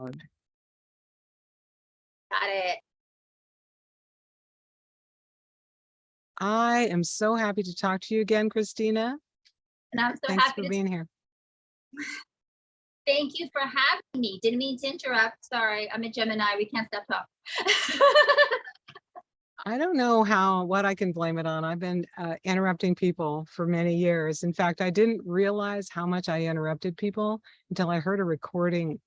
Got it. I am so happy to talk to you again, Cristina. And I'm so Thanks happy for to being here. thank you for having me. Didn't mean to interrupt. Sorry, I'm a Gemini. We can't stop talking. I don't know what I can blame it on. I've been interrupting people for many years. In fact, I didn't realize how much I interrupted people until I heard a recording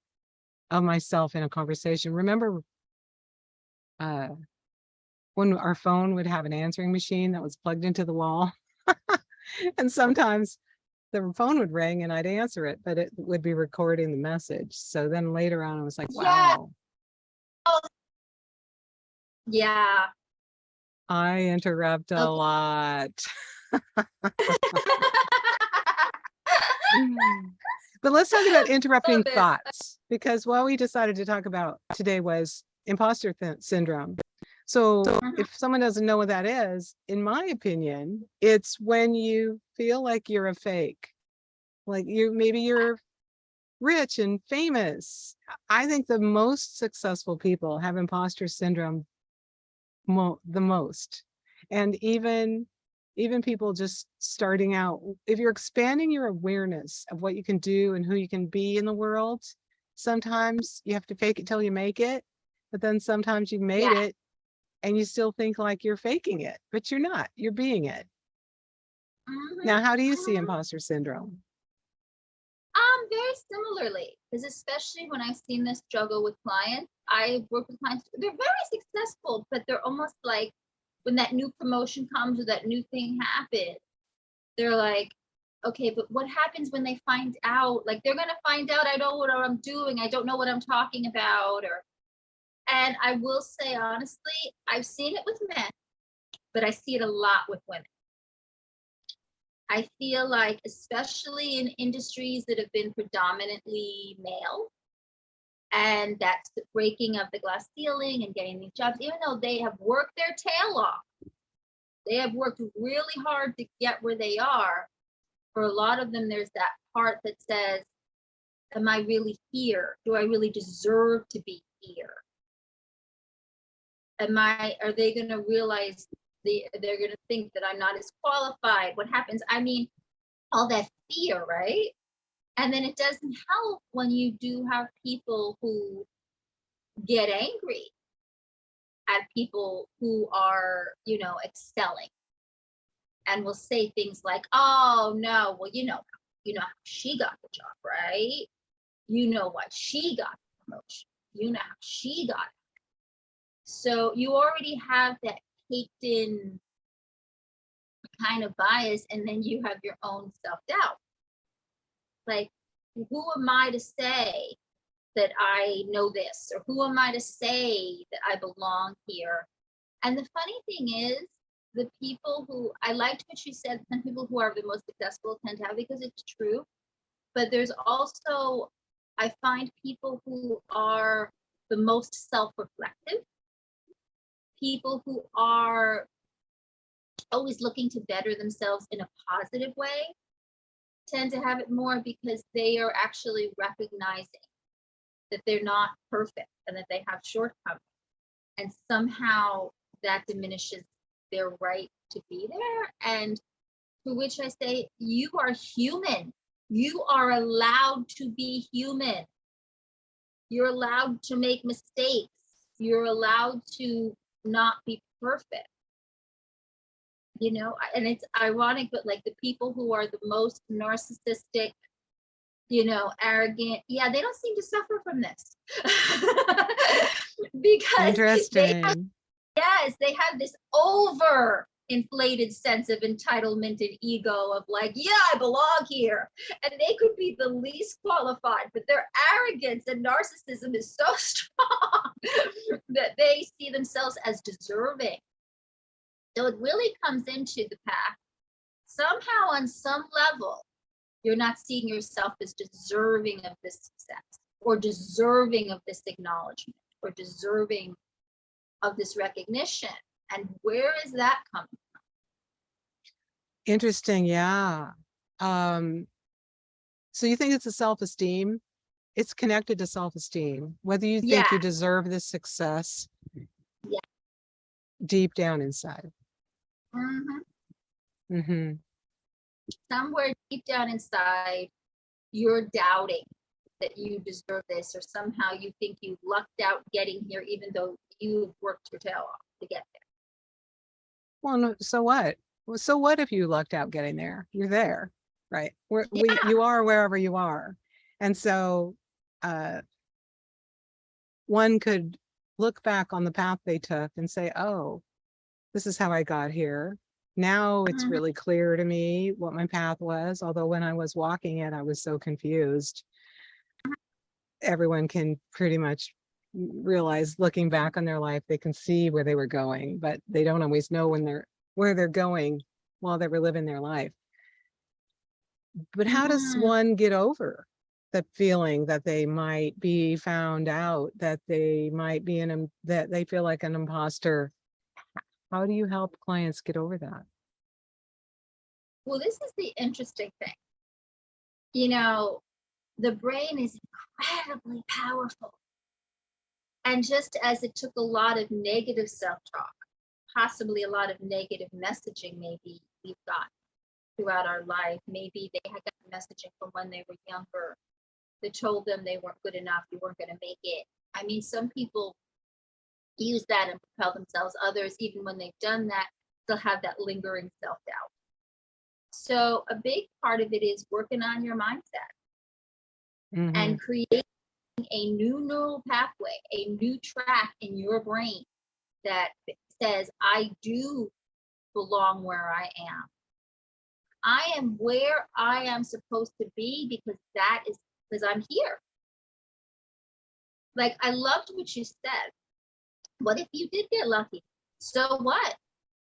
of myself in a conversation. Remember when our phone would have an answering machine that was plugged into the wall? And sometimes the phone would ring and I'd answer it, but it would be recording the message. So then later on, I was like, Yeah. wow. Yeah. I interrupt a Okay. lot. But let's talk about interrupting thoughts, because what we decided to talk about today was imposter syndrome. So if someone doesn't know what that is, in my opinion, it's when you feel like you're a fake, like maybe you're rich and famous. I think the most successful people have imposter syndrome the most. And even people just starting out, if you're expanding your awareness of what you can do and who you can be in the world, sometimes you have to fake it till you make it, but then sometimes you've made it and you still think like you're faking it, but you're not, you're being it. Now, how do you see imposter syndrome? Very similarly, because especially when I've seen this struggle with clients, I work with clients, they're very successful, but they're almost like when that new promotion comes or that new thing happens, they're like, okay, but what happens when they find out? Like they're gonna find out I don't know what I'm doing, I don't know what I'm talking about, and I will say honestly, I've seen it with men, but I see it a lot with women. I feel like, especially in industries that have been predominantly male, and that's the breaking of the glass ceiling and getting these jobs, even though they have worked their tail off, they have worked really hard to get where they are. For a lot of them, there's that part that says, am I really here? Do I really deserve to be here? Are they going to realize they're going to think that I'm not as qualified? What happens? I mean, all that fear, right? And then it doesn't help when you do have people who get angry at people who are, excelling, and will say things like, oh no, well, how she got the job, right? You know what, she got the promotion. You know how she got it. So you already have that baked in kind of bias, and then you have your own self-doubt. Like, who am I to say that I know this, or who am I to say that I belong here? And the funny thing is, the people who, I liked what you said, some people who are the most successful tend to have, because it's true. But there's also, I find people who are the most self-reflective, people who are always looking to better themselves in a positive way, tend to have it more, because they are actually recognizing that they're not perfect and that they have shortcomings. And somehow that diminishes their right to be there. And to which I say, you are human. You are allowed to be human. You're allowed to make mistakes. You're allowed to not be perfect. And it's ironic, but like the people who are the most narcissistic, arrogant, yeah, they don't seem to suffer from this. Because Interesting. they have this over inflated sense of entitlement and ego of like, yeah, I belong here. And they could be the least qualified, but their arrogance and narcissism is so strong that they see themselves as deserving. So it really comes into the path. Somehow, on some level, you're not seeing yourself as deserving of this success, or deserving of this acknowledgement, or deserving of this recognition. And where is that coming from? Interesting. Yeah. So you think it's a self-esteem it's connected to self-esteem, whether you think Yeah. you deserve this success Yeah. deep down inside. Mm-hmm. Somewhere deep down inside, you're doubting that you deserve this, or somehow you think you lucked out getting here, even though you've worked your tail off to get there. Well, no, so what? Well, so what if you lucked out getting there? You're there, right? Yeah. You are wherever you are. And so one could look back on the path they took and say, oh, this is how I got here. Now it's really clear to me what my path was. Although when I was walking it, I was so confused. Everyone can pretty much realize, looking back on their life, they can see where they were going, but they don't always know where they're going while they were living their life. But how does one get over the feeling that they might be found out, that they might be that they feel like an imposter? How do you help clients get over that? Well, this is the interesting thing. You know, the brain is incredibly powerful. And just as it took a lot of negative self-talk, possibly a lot of negative messaging, maybe we've got throughout our life, maybe they had got messaging from when they were younger that told them they weren't good enough, you weren't going to make it. I mean, some people use that and propel themselves. Others, even when they've done that, still have that lingering self-doubt. So a big part of it is working on your mindset and creating a new neural pathway, a new track in your brain that says, I do belong where I am. I am where I am supposed to be because that is because I'm here. Like, I loved what you said. What if you did get lucky? So what?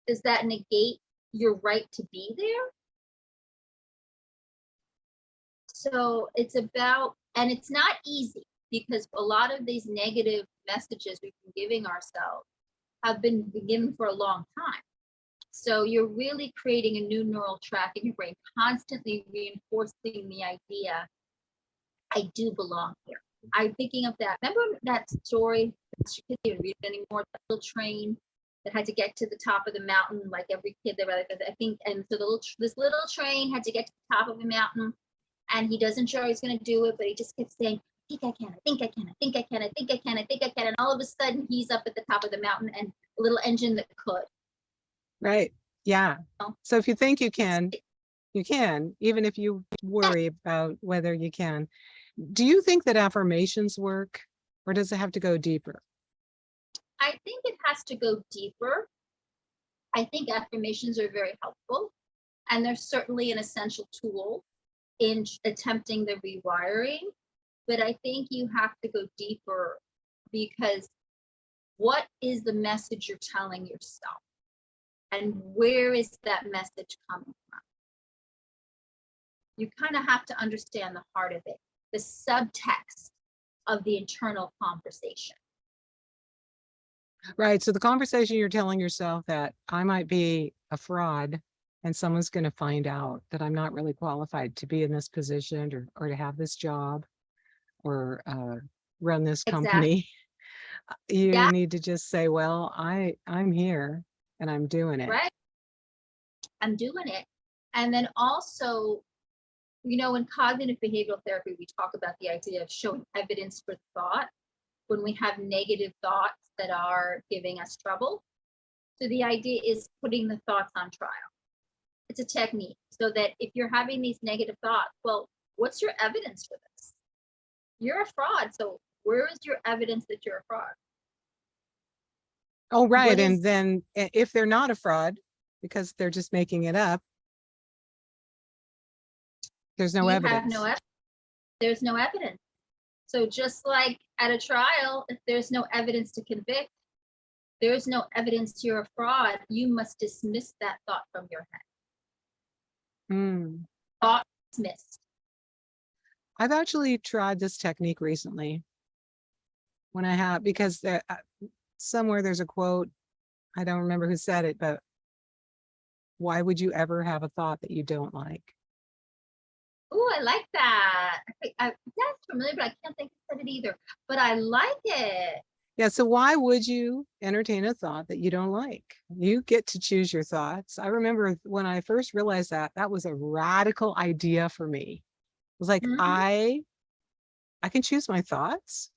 Does that negate your right to be there? So it's about, and it's not easy because a lot of these negative messages we've been giving ourselves have been given for a long time. So you're really creating a new neural track in your brain, constantly reinforcing the idea, I do belong here. I'm thinking of that. Remember that story? You couldn't even read it anymore. That little train that had to get to the top of the mountain, like every kid. They were like, I think, and so this little train had to get to the top of the mountain, and he doesn't sure he's going to do it, but he just kept saying, I think I can, I think I can, I think I can, I think I can, I think I can, and all of a sudden he's up at the top of the mountain, and a little engine that could. Right. Yeah. So if you think you can, even if you worry about whether you can. Do you think that affirmations work, or does it have to go deeper? I think it has to go deeper. I think affirmations are very helpful, and they're certainly an essential tool in attempting the rewiring. But I think you have to go deeper, because what is the message you're telling yourself? And where is that message coming from? You kind of have to understand the heart of it, the subtext of the internal conversation. Right. So the conversation you're telling yourself that I might be a fraud and someone's going to find out that I'm not really qualified to be in this position or to have this job or run this company. Exactly. You need to just say, well, I'm here and I'm doing it. Right. I'm doing it. And then also, you know, in cognitive behavioral therapy, we talk about the idea of showing evidence for thought when we have negative thoughts that are giving us trouble. So the idea is putting the thoughts on trial. It's a technique so that if you're having these negative thoughts, well, what's your evidence for this? You're a fraud. So where is your evidence that you're a fraud? Oh, right. And then if they're not a fraud, because they're just making it up, there's no evidence. There's no evidence. So just like at a trial, if there's no evidence to convict, there's no evidence you're a fraud, you must dismiss that thought from your head. Thought dismissed. I've actually tried this technique recently when I have, because somewhere there's a quote, I don't remember who said it, but why would you ever have a thought that you don't like? Oh, I like that. That's familiar, but I can't think of it either. But I like it. Yeah, so why would you entertain a thought that you don't like? You get to choose your thoughts. I remember when I first realized that, that was a radical idea for me. It was like, Mhm. I can choose my thoughts.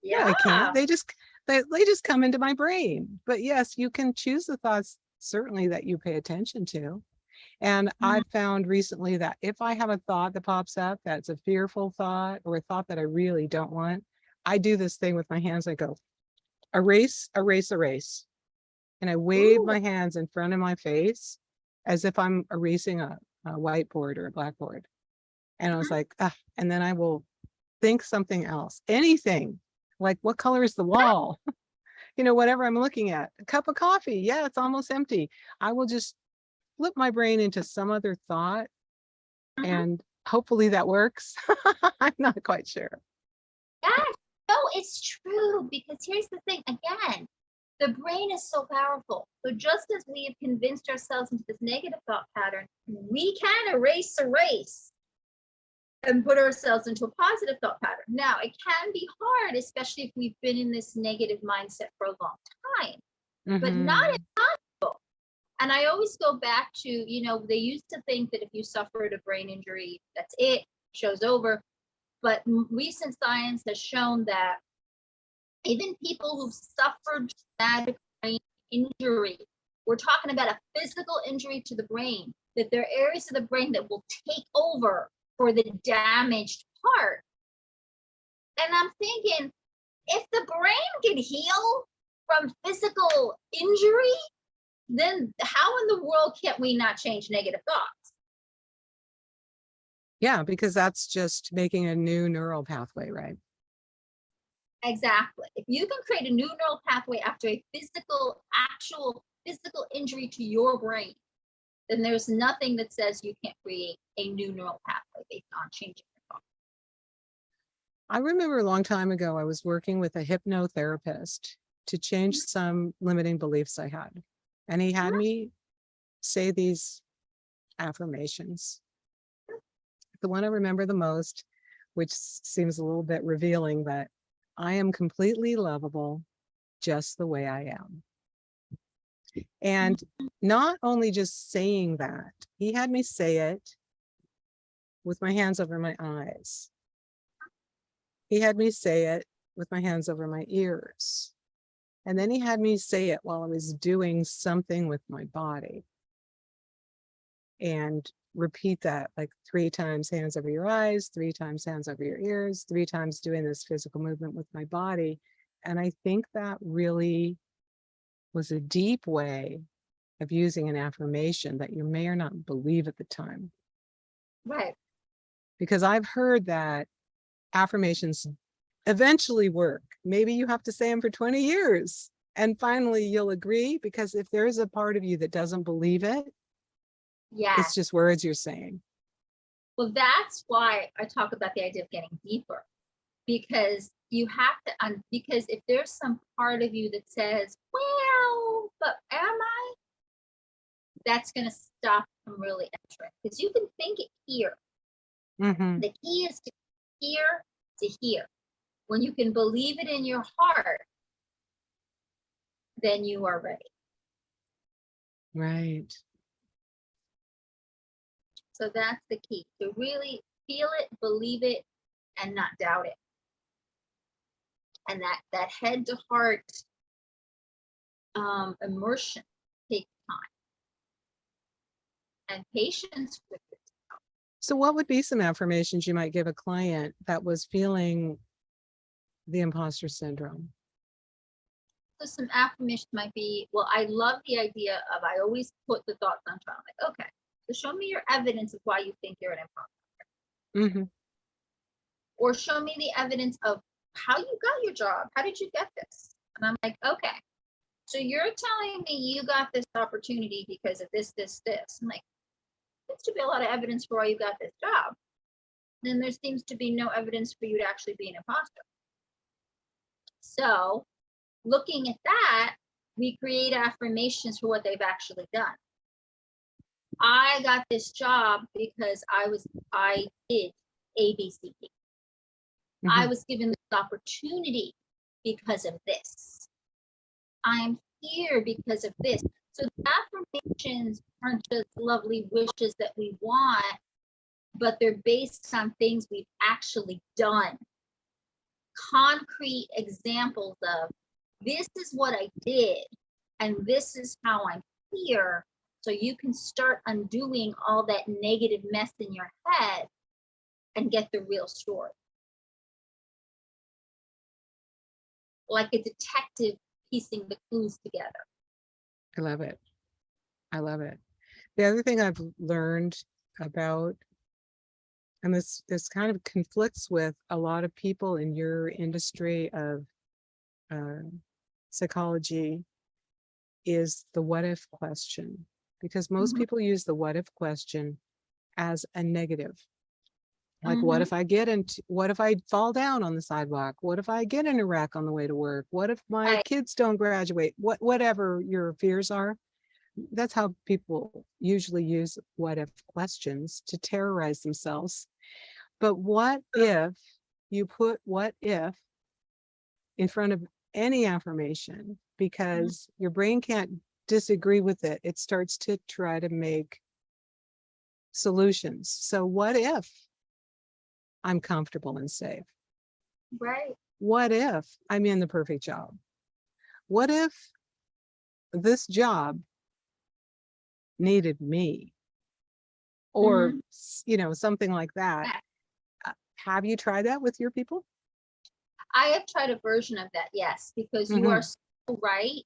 No, I Yeah. can't. They just come into my brain. But yes, you can choose the thoughts certainly that you pay attention to. And Mhm. I've found recently that if I have a thought that pops up that's a fearful thought or a thought that I really don't want, I do this thing with my hands. I go, erase, erase, erase. And I wave Ooh. my hands in front of my face as if I'm erasing a whiteboard or a blackboard. And I was Mhm. like, ah, and then I will think something else, anything like what color is the wall? Whatever I'm looking at, a cup of coffee. Yeah, it's almost empty. I will just flip my brain into some other thought Mhm. and hopefully that works. I'm not quite sure. Yes. No, it's true because here's the thing again. The brain is so powerful. So just as we have convinced ourselves into this negative thought pattern, we can erase and put ourselves into a positive thought pattern. Now, it can be hard, especially if we've been in this negative mindset for a long time, but not Hmm. impossible. And I always go back to, they used to think that if you suffered a brain injury, that's it, show's over. But recent science has shown that even people who've suffered traumatic brain injury, we're talking about a physical injury to the brain, that there are areas of the brain that will take over for the damaged part. And I'm thinking, if the brain can heal from physical injury, then how in the world can't we not change negative thoughts? Yeah, because that's just making a new neural pathway, right? Exactly. If you can create a new neural pathway after a actual physical injury to your brain, then there's nothing that says you can't create a new neural pathway based on changing your thoughts. I remember a long time ago, I was working with a hypnotherapist to change some limiting beliefs I had. And he had me say these affirmations. The one I remember the most, which seems a little bit revealing, but I am completely lovable just the way I am. And not only just saying that, he had me say it with my hands over my eyes. He had me say it with my hands over my ears. And then he had me say it while I was doing something with my body. And repeat that like 3 times, hands over your eyes, 3 times, hands over your ears, 3 times doing this physical movement with my body. And I think that really was a deep way of using an affirmation that you may or not believe at the time. Right. Because I've heard that affirmations eventually work. Maybe you have to say them for 20 years and finally you'll agree, because if there's a part of you that doesn't believe it, it's Yes. just words you're saying. Well, that's why I talk about the idea of getting deeper, because you have to, because if there's some part of you that says, well, but am I? That's going to stop from really entering, because you can think it here. Mm-hmm. The key is to hear to hear. When you can believe it in your heart, then you are ready. Right. So that's the key, to really feel it, believe it, and not doubt it. And that head to heart immersion takes time and patience with it. So what would be some affirmations you might give a client that was feeling the imposter syndrome? So some affirmations might be, well, I love the idea of, I always put the thoughts on trial. Like, okay, so show me your evidence of why you think you're an imposter. Mm-hmm. Or show me the evidence of how you got your job. How did you get this? And I'm like, okay, so you're telling me you got this opportunity because of this, this, this. I'm like, there seems to be a lot of evidence for why you got this job. Then there seems to be no evidence for you to actually be an imposter. So looking at that, we create affirmations for what they've actually done. I got this job because I did A, B, C, D. I Mhm. was given this opportunity because of this. I'm here because of this. So the affirmations aren't just lovely wishes that we want, but they're based on things we've actually done. Concrete examples of this is what I did, and this is how I'm here. So you can start undoing all that negative mess in your head and get the real story. Like a detective piecing the clues together. I love it. I love it. The other thing I've learned about, and this kind of conflicts with a lot of people in your industry of uh, psychology, is the what if question. Because most Mhm. people use the what if question as a negative. Like, Mhm. what if I fall down on the sidewalk? What if I get in a wreck on the way to work? What if my Right. kids don't graduate? Whatever your fears are, that's how people usually use what if questions to terrorize themselves. But what if you put what if in front of any affirmation, Mhm. because your brain can't disagree with it. It starts to try to make solutions. So what if I'm comfortable and safe? Right. What if I'm in the perfect job? What if this job needed me? Or, Mhm. something like that. Yeah. Have you tried that with your people? I have tried a version of that, yes, because you are Hmm. so right.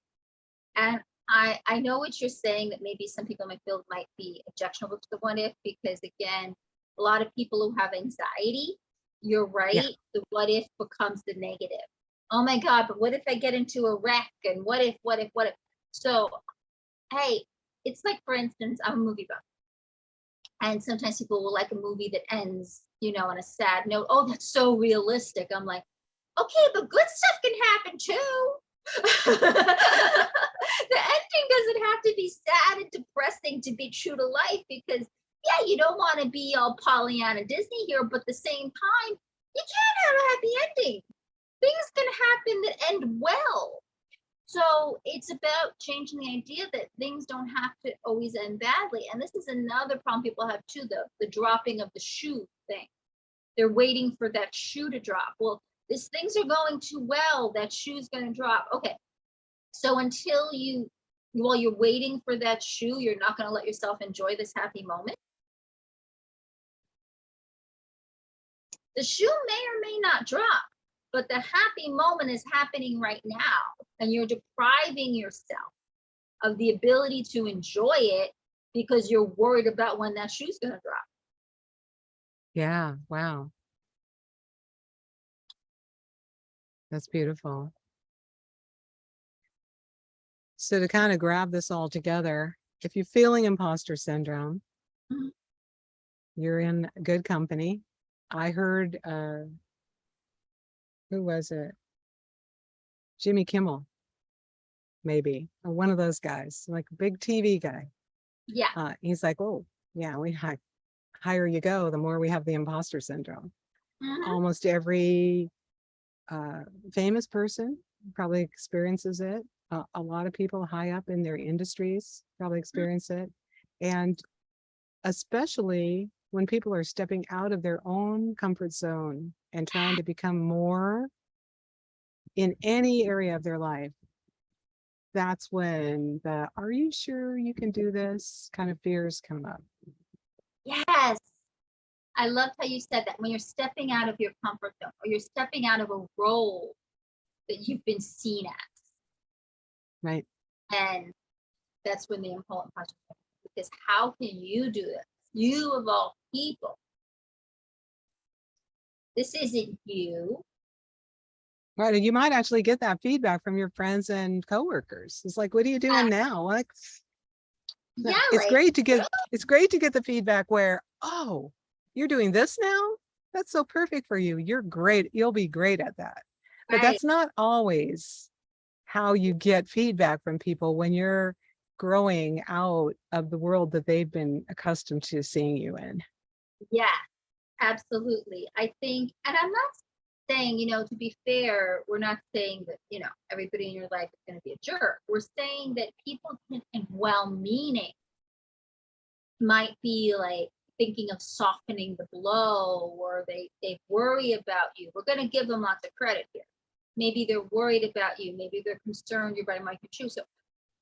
And I know what you're saying, that maybe some people in my field might be objectionable to the what if, because again, a lot of people who have anxiety, you're Yeah. right, the what if becomes the negative. Oh my God, but what if I get into a wreck? And what if? So, hey, it's like, for instance, I'm a movie buff. And sometimes people will like a movie that ends, on a sad note. Oh, that's so realistic. I'm like, okay, but good stuff can happen too. The ending doesn't have to be sad and depressing to be true to life, because yeah, you don't want to be all Pollyanna Disney here, but at the same time, you can't have a happy ending. Things can happen that end well. So it's about changing the idea that things don't have to always end badly. And this is another problem people have too, the dropping of the shoe thing. They're waiting for that shoe to drop. Well, these things are going too well, that shoe's going to drop. Okay. So while you're waiting for that shoe, you're not going to let yourself enjoy this happy moment. The shoe may or may not drop, but the happy moment is happening right now. And you're depriving yourself of the ability to enjoy it because you're worried about when that shoe's going to drop. Yeah. Wow. That's beautiful. So to kind of grab this all together, if you're feeling imposter syndrome, Mhm. you're in good company. I heard, who was it? Jimmy Kimmel, maybe, or one of those guys, like a big TV guy. Yeah. He's like, oh, yeah, higher you go, the more we have the imposter syndrome. Mhm. Almost every famous person probably experiences it. A lot of people high up in their industries probably experience it. And especially when people are stepping out of their own comfort zone and trying to become more in any area of their life, that's when the "are you sure you can do this" kind of fears come up. Yes. I loved how you said that, when you're stepping out of your comfort zone or you're stepping out of a role that you've been seen as. Right. And that's when the imposter comes, because how can you do this? You of all people. This isn't you. Right. And you might actually get that feedback from your friends and coworkers. It's like, what are you doing now? Like, Yeah, it's like, great to get the feedback where, oh, you're doing this now? That's so perfect for you. You're great. You'll be great at that. But right. that's not always how you get feedback from people when you're growing out of the world that they've been accustomed to seeing you in. Yeah, absolutely. I think, and I'm not saying, to be fair, we're not saying that, everybody in your life is going to be a jerk. We're saying that people can, and well-meaning, might be like thinking of softening the blow, or they worry about you. We're going to give them lots of credit here. Maybe they're worried about you. Maybe they're concerned you're going to make you choose. So,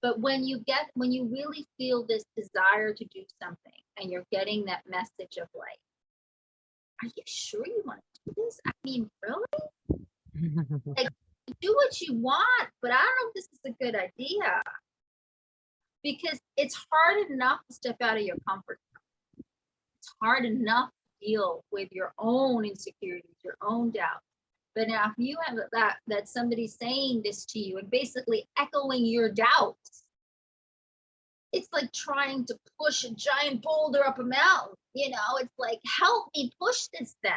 but when you really feel this desire to do something, and you're getting that message of like, are you sure you want to do this? I mean, really? Like, do what you want, but I don't know if this is a good idea. Because it's hard enough to step out of your comfort zone. It's hard enough to deal with your own insecurities, your own doubts. But now if you have that somebody's saying this to you and basically echoing your doubts, it's like trying to push a giant boulder up a mountain. It's like, help me push this then.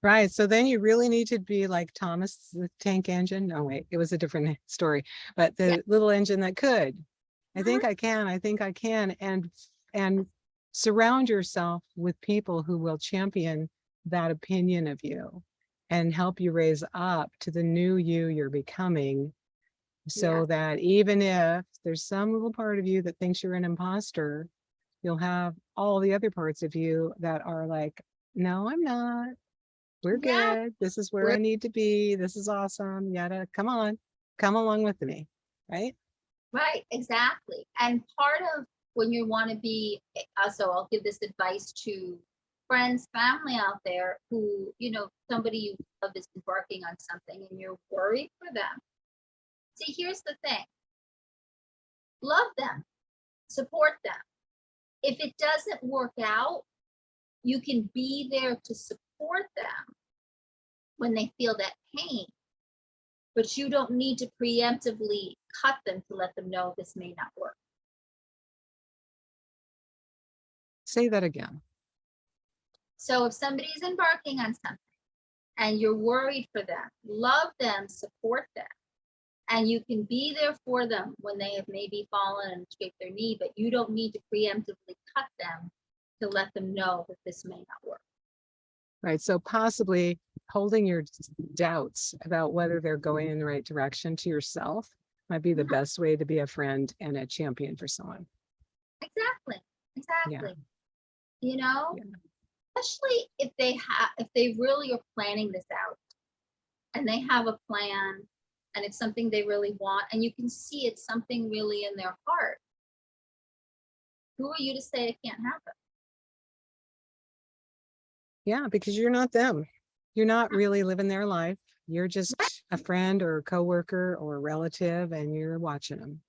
Right. So then you really need to be like Thomas the Tank Engine. No, wait, it was a different story, but the little engine that could. I think I can. I think I can. And surround yourself with people who will champion that opinion of you and help you raise up to the new you're becoming, so that even if there's some little part of you that thinks you're an imposter, you'll have all the other parts of you that are like, no, I'm not. We're good. This is where I need to be. This is awesome. Yada. Come on. Come along with me. Right? Right, exactly. And part of when you want to be, so I'll give this advice to friends, family out there who, somebody you love is embarking on something and you're worried for them. See, here's the thing. Love them, support them. If it doesn't work out, you can be there to support them when they feel that pain. But you don't need to preemptively cut them to let them know this may not work. Say that again. So if somebody's embarking on something and you're worried for them, love them, support them, and you can be there for them when they have maybe fallen and scraped their knee, but you don't need to preemptively cut them to let them know that this may not work. Right. So possibly holding your doubts about whether they're going in the right direction to yourself might be the best way to be a friend and a champion for someone. Exactly. Yeah. Especially if they really are planning this out and they have a plan and it's something they really want, and you can see it's something really in their heart. Who are you to say it can't happen? Yeah, because you're not them. You're not really living their life. You're just a friend or a coworker or a relative, and you're watching them.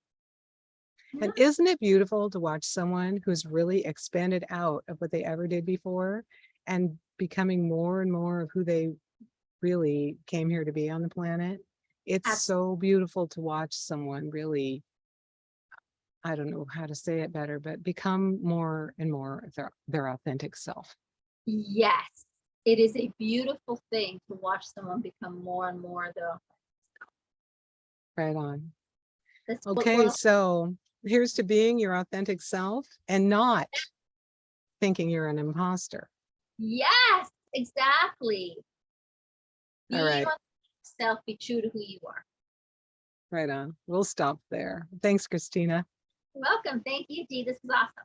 And isn't it beautiful to watch someone who's really expanded out of what they ever did before and becoming more and more of who they really came here to be on the planet? It's so beautiful to watch someone really, I don't know how to say it better, but become more and more of their authentic self. Yes, it is a beautiful thing to watch someone become more and more their authentic self. Right on. That's okay, so here's to being your authentic self and not thinking you're an imposter. Yes, exactly. Be All right. your authentic self, be true to who you are. Right on. We'll stop there. Thanks, Cristina. You're welcome. Thank you, Dee. This is awesome.